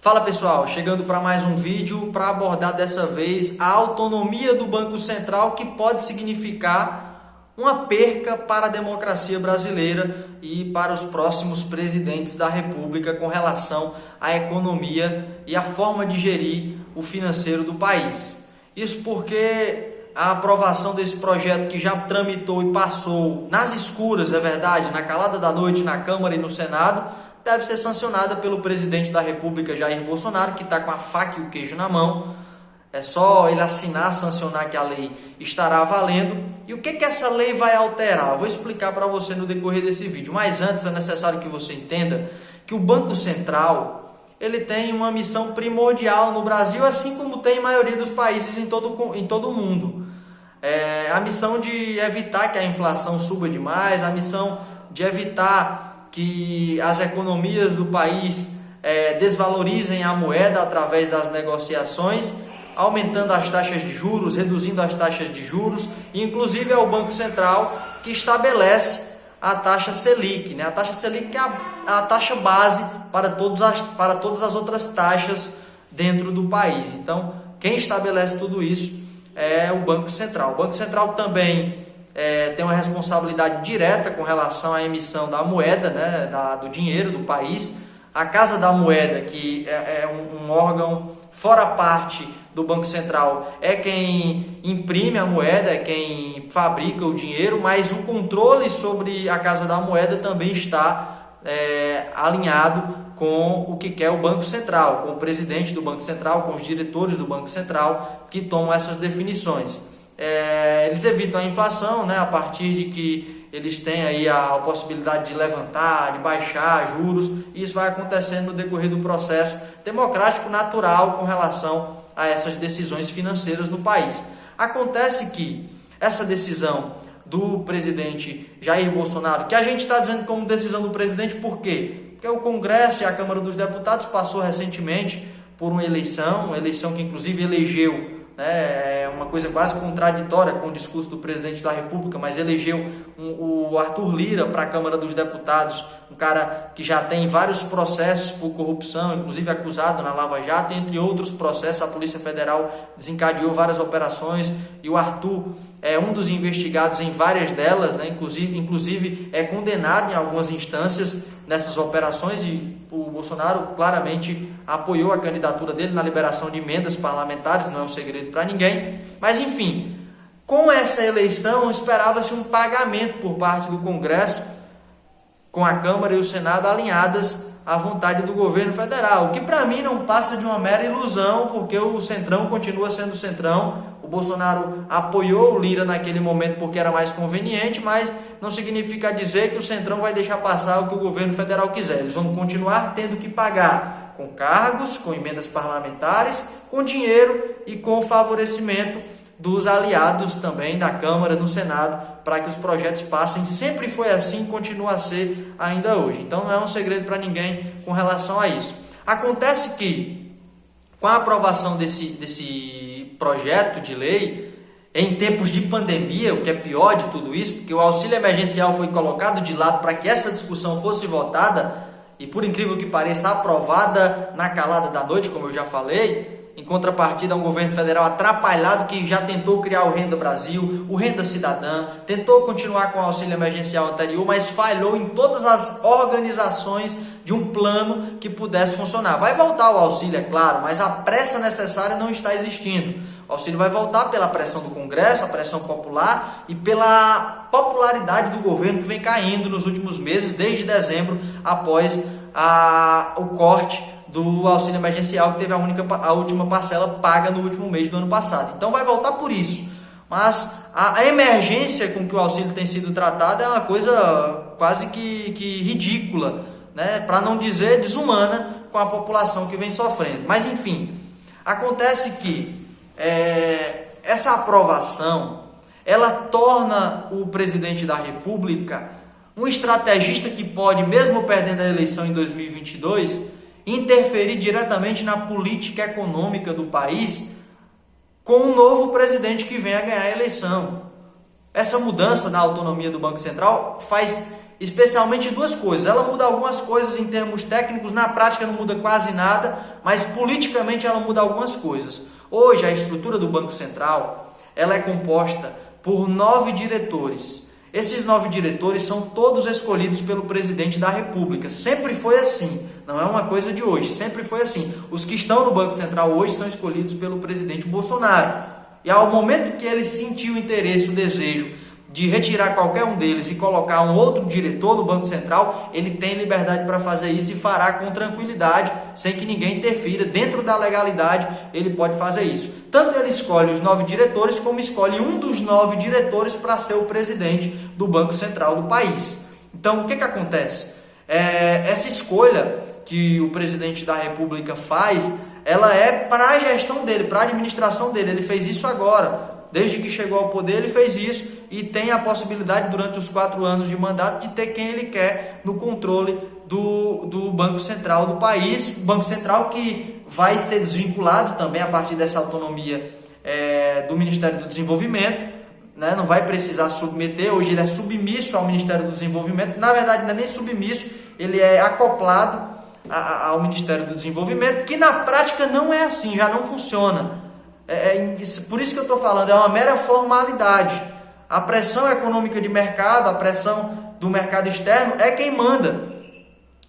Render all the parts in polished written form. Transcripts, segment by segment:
Fala pessoal, chegando para mais um vídeo para abordar dessa vez a autonomia do Banco Central, que pode significar uma perca para a democracia brasileira e para os próximos presidentes da República com relação à economia e à forma de gerir o financeiro do país. Isso porque a aprovação desse projeto, que já tramitou e passou nas escuras, é verdade, na calada da noite na Câmara e no Senado, deve ser sancionada pelo presidente da República, Jair Bolsonaro, que está com a faca e o queijo na mão. É só ele assinar, sancionar, que a lei estará valendo. E o que essa lei vai alterar? Eu vou explicar para você no decorrer desse vídeo. Mas antes é necessário que você entenda que o Banco Central ele tem uma missão primordial no Brasil, assim como tem a maioria dos países em todo o mundo. A missão de evitar que a inflação suba demais, a missão de evitar que as economias do país desvalorizem a moeda através das negociações, aumentando as taxas de juros, reduzindo as taxas de juros. Inclusive é o Banco Central que estabelece a taxa Selic, né? A taxa Selic que é a taxa base para todas as outras taxas dentro do país. Então, quem estabelece tudo isso é o Banco Central. O Banco Central também tem uma responsabilidade direta com relação à emissão da moeda, né, do dinheiro do país. A Casa da Moeda, que é um órgão fora parte do Banco Central, é quem imprime a moeda, é quem fabrica o dinheiro, mas o controle sobre a Casa da Moeda também está alinhado com o que quer o Banco Central, com o presidente do Banco Central, com os diretores do Banco Central, que tomam essas definições. Eles evitam a inflação, né, a partir de que eles têm aí a possibilidade de levantar, de baixar juros. Isso vai acontecendo no decorrer do processo democrático natural com relação a essas decisões financeiras no país. Acontece que essa decisão do presidente Jair Bolsonaro, que a gente está dizendo como decisão do presidente, por quê? Porque o Congresso e a Câmara dos Deputados passou recentemente por uma eleição que inclusive elegeu, é uma coisa quase contraditória com o discurso do presidente da República, mas elegeu o Arthur Lira para a Câmara dos Deputados, um cara que já tem vários processos por corrupção, inclusive acusado na Lava Jato, entre outros processos. A Polícia Federal desencadeou várias operações e o Arthur é um dos investigados em várias delas, né? Inclusive é condenado em algumas instâncias nessas operações, e o Bolsonaro claramente apoiou a candidatura dele na liberação de emendas parlamentares, não é um segredo para ninguém. Mas enfim, com essa eleição esperava-se um pagamento por parte do Congresso, com a Câmara e o Senado alinhadas à vontade do governo federal, o que para mim não passa de uma mera ilusão, porque o Centrão continua sendo Centrão. O Bolsonaro apoiou o Lira naquele momento porque era mais conveniente, mas não significa dizer que o Centrão vai deixar passar o que o governo federal quiser. Eles vão continuar tendo que pagar com cargos, com emendas parlamentares, com dinheiro e com o favorecimento dos aliados também da Câmara, do Senado, para que os projetos passem. Sempre foi assim, continua a ser ainda hoje. Então não é um segredo para ninguém com relação a isso. Acontece que, com a aprovação desse projeto de lei, em tempos de pandemia, o que é pior de tudo isso, porque o auxílio emergencial foi colocado de lado para que essa discussão fosse votada e, por incrível que pareça, aprovada na calada da noite, como eu já falei. Em contrapartida, um governo federal atrapalhado que já tentou criar o Renda Brasil, o Renda Cidadã, tentou continuar com o auxílio emergencial anterior, mas falhou em todas as organizações de um plano que pudesse funcionar. Vai voltar o auxílio, é claro, mas a pressa necessária não está existindo. O auxílio vai voltar pela pressão do Congresso, a pressão popular e pela popularidade do governo, que vem caindo nos últimos meses, desde dezembro, após o corte do auxílio emergencial, que teve a última parcela paga no último mês do ano passado. Então vai voltar por isso. Mas a emergência com que o auxílio tem sido tratado é uma coisa quase que ridícula, né? Para não dizer desumana com a população que vem sofrendo. Mas enfim, acontece que essa aprovação, ela torna o presidente da República um estrategista que pode, mesmo perdendo a eleição em 2022, interferir diretamente na política econômica do país com um novo presidente que venha a ganhar a eleição. Essa mudança na autonomia do Banco Central faz especialmente duas coisas. Ela muda algumas coisas em termos técnicos, na prática não muda quase nada, mas politicamente ela muda algumas coisas. Hoje a estrutura do Banco Central ela é composta por 9 diretores. Esses 9 diretores são todos escolhidos pelo presidente da República. Sempre foi assim, não é uma coisa de hoje, sempre foi assim. Os que estão no Banco Central hoje são escolhidos pelo presidente Bolsonaro. E ao momento que ele sentiu o interesse, o desejo de retirar qualquer um deles e colocar um outro diretor do Banco Central, ele tem liberdade para fazer isso e fará com tranquilidade, sem que ninguém interfira. Dentro da legalidade, ele pode fazer isso. Tanto ele escolhe os 9 diretores, como escolhe um dos 9 diretores para ser o presidente do Banco Central do país. Então, o que acontece? Essa escolha que o presidente da República faz, ela é para a gestão dele, para a administração dele. Ele fez isso agora. Desde que chegou ao poder, ele fez isso e tem a possibilidade, durante os 4 anos de mandato, de ter quem ele quer no controle do Banco Central do país. Banco Central que vai ser desvinculado também a partir dessa autonomia do Ministério do Desenvolvimento, né? Não vai precisar submeter. Hoje ele é submisso ao Ministério do Desenvolvimento. Na verdade, não é nem submisso, ele é acoplado ao Ministério do Desenvolvimento, que na prática não é assim, já não funciona. Por isso que eu estou falando, é uma mera formalidade. A pressão econômica de mercado, a pressão do mercado externo é quem manda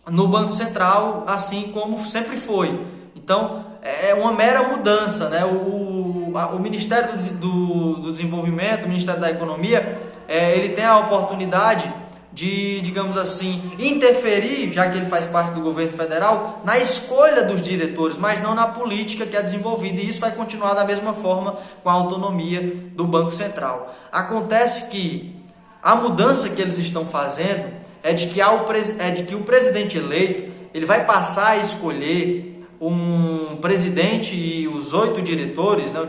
no Banco Central, assim como sempre foi. Então, é uma mera mudança, né? O Ministério do Desenvolvimento, o Ministério da Economia, ele tem a oportunidade de, digamos assim, interferir, já que ele faz parte do governo federal, na escolha dos diretores, mas não na política que é desenvolvida, e isso vai continuar da mesma forma com a autonomia do Banco Central. Acontece que a mudança que eles estão fazendo é de que o presidente eleito ele vai passar a escolher um presidente e os 8 diretores, né,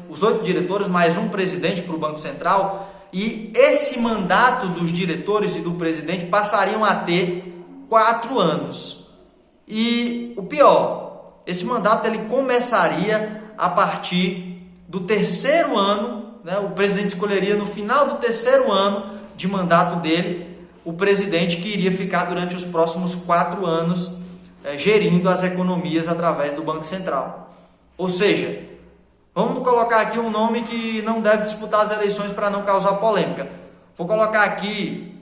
os 8 diretores mais um presidente para o Banco Central. E esse mandato dos diretores e do presidente passariam a ter 4 anos. E o pior, esse mandato ele começaria a partir do 3º ano, né? O presidente escolheria no final do 3º ano de mandato dele o presidente que iria ficar durante os próximos 4 anos gerindo as economias através do Banco Central. Ou seja, vamos colocar aqui um nome que não deve disputar as eleições para não causar polêmica. Vou colocar aqui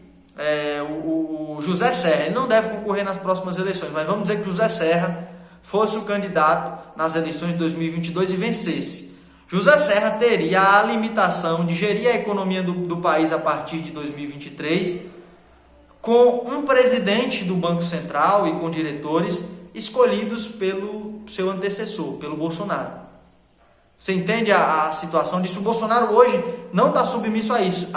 o José Serra. Ele não deve concorrer nas próximas eleições, mas vamos dizer que José Serra fosse o candidato nas eleições de 2022 e vencesse. José Serra teria a limitação de gerir a economia do país a partir de 2023 com um presidente do Banco Central e com diretores escolhidos pelo seu antecessor, pelo Bolsonaro. Você entende a situação disso? O Bolsonaro hoje não está submisso a isso.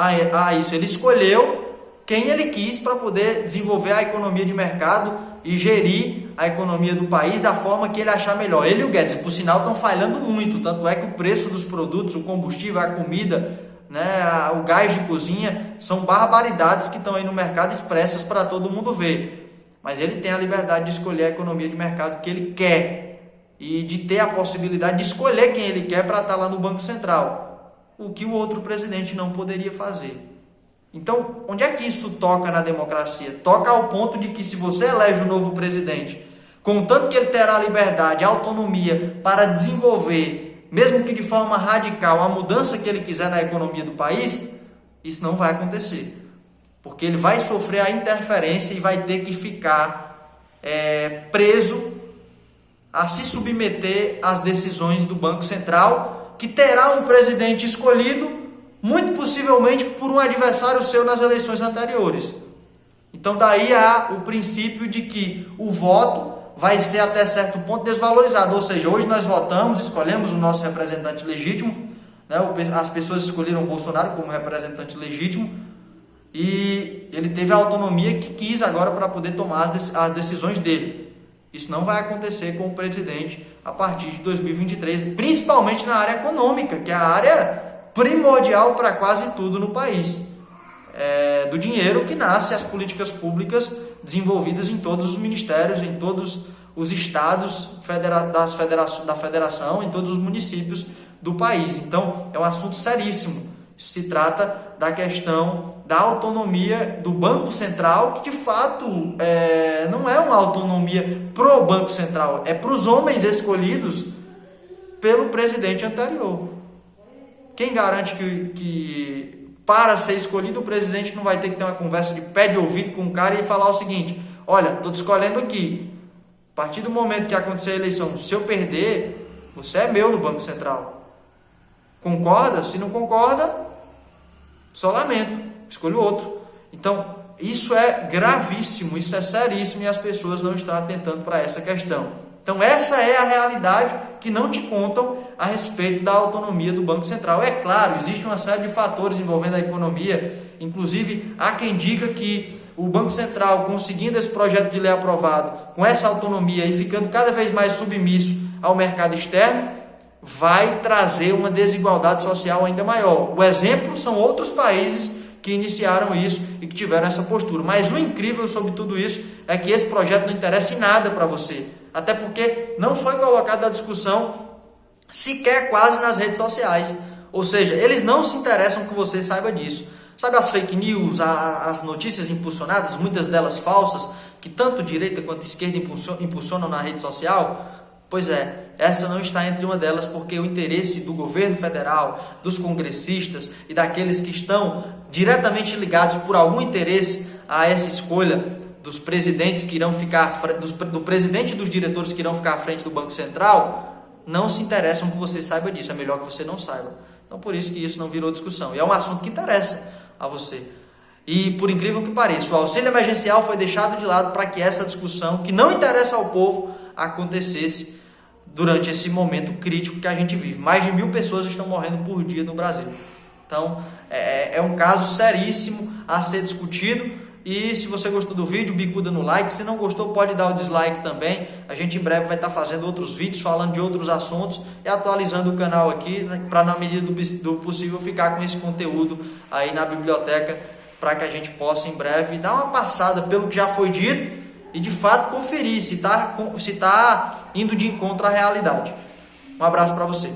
Ele escolheu quem ele quis para poder desenvolver a economia de mercado e gerir a economia do país da forma que ele achar melhor. Ele e o Guedes, por sinal, estão falhando muito. Tanto é que o preço dos produtos, o combustível, a comida, né, o gás de cozinha, são barbaridades que estão aí no mercado expressas para todo mundo ver. Mas ele tem a liberdade de escolher a economia de mercado que ele quer. E de ter a possibilidade de escolher quem ele quer para estar lá no Banco Central, o que o outro presidente não poderia fazer. Então, onde é que isso toca na democracia? Toca ao ponto de que, se você elege um novo presidente, contanto que ele terá a liberdade, a autonomia para desenvolver, mesmo que de forma radical, a mudança que ele quiser na economia do país, isso não vai acontecer. Porque ele vai sofrer a interferência e vai ter que ficar preso a se submeter às decisões do Banco Central, que terá um presidente escolhido, muito possivelmente por um adversário seu nas eleições anteriores. Então daí há o princípio de que o voto vai ser até certo ponto desvalorizado, ou seja, hoje nós votamos, escolhemos o nosso representante legítimo, né? As pessoas escolheram o Bolsonaro como representante legítimo, e ele teve a autonomia que quis agora para poder tomar as decisões dele. Isso não vai acontecer com o presidente a partir de 2023, principalmente na área econômica, que é a área primordial para quase tudo no país. Do dinheiro que nasce as políticas públicas desenvolvidas em todos os ministérios, em todos os estados da federação, em todos os municípios do país. Então, é um assunto seríssimo. Se trata da questão da autonomia do Banco Central, que de fato não é uma autonomia pro Banco Central, é para os homens escolhidos pelo presidente anterior. Quem garante que para ser escolhido o presidente não vai ter que ter uma conversa de pé de ouvido com o cara e falar o seguinte: olha, estou te escolhendo aqui, a partir do momento que acontecer a eleição, se eu perder, você é meu no Banco Central. Concorda? Se não concorda, só lamento, escolho outro. Então, isso é gravíssimo, isso é seríssimo e as pessoas não estão atentando para essa questão. Então, essa é a realidade que não te contam a respeito da autonomia do Banco Central. É claro, existe uma série de fatores envolvendo a economia, inclusive há quem diga que o Banco Central, conseguindo esse projeto de lei aprovado, com essa autonomia e ficando cada vez mais submisso ao mercado externo, vai trazer uma desigualdade social ainda maior. O exemplo são outros países que iniciaram isso e que tiveram essa postura. Mas o incrível sobre tudo isso é que esse projeto não interessa em nada para você. Até porque não foi colocado à discussão sequer quase nas redes sociais. Ou seja, eles não se interessam que você saiba disso. Sabe as fake news, as notícias impulsionadas, muitas delas falsas, que tanto direita quanto esquerda impulsionam na rede social? Pois é, essa não está entre uma delas, porque o interesse do governo federal, dos congressistas e daqueles que estão diretamente ligados por algum interesse a essa escolha dos presidentes que irão ficar, do presidente e dos diretores que irão ficar à frente do Banco Central, não se interessam que você saiba disso, é melhor que você não saiba. Então por isso que isso não virou discussão, e é um assunto que interessa a você. E por incrível que pareça, o auxílio emergencial foi deixado de lado para que essa discussão, que não interessa ao povo, acontecesse durante esse momento crítico que a gente vive. Mais de 1.000 pessoas estão morrendo por dia no Brasil. Então, é um caso seríssimo a ser discutido. E se você gostou do vídeo, bicuda no like. Se não gostou, pode dar o dislike também. A gente em breve vai estar fazendo outros vídeos, falando de outros assuntos e atualizando o canal aqui, né, para na medida do possível ficar com esse conteúdo aí na biblioteca, para que a gente possa em breve dar uma passada pelo que já foi dito e de fato conferir se está indo de encontro à realidade. Um abraço para você.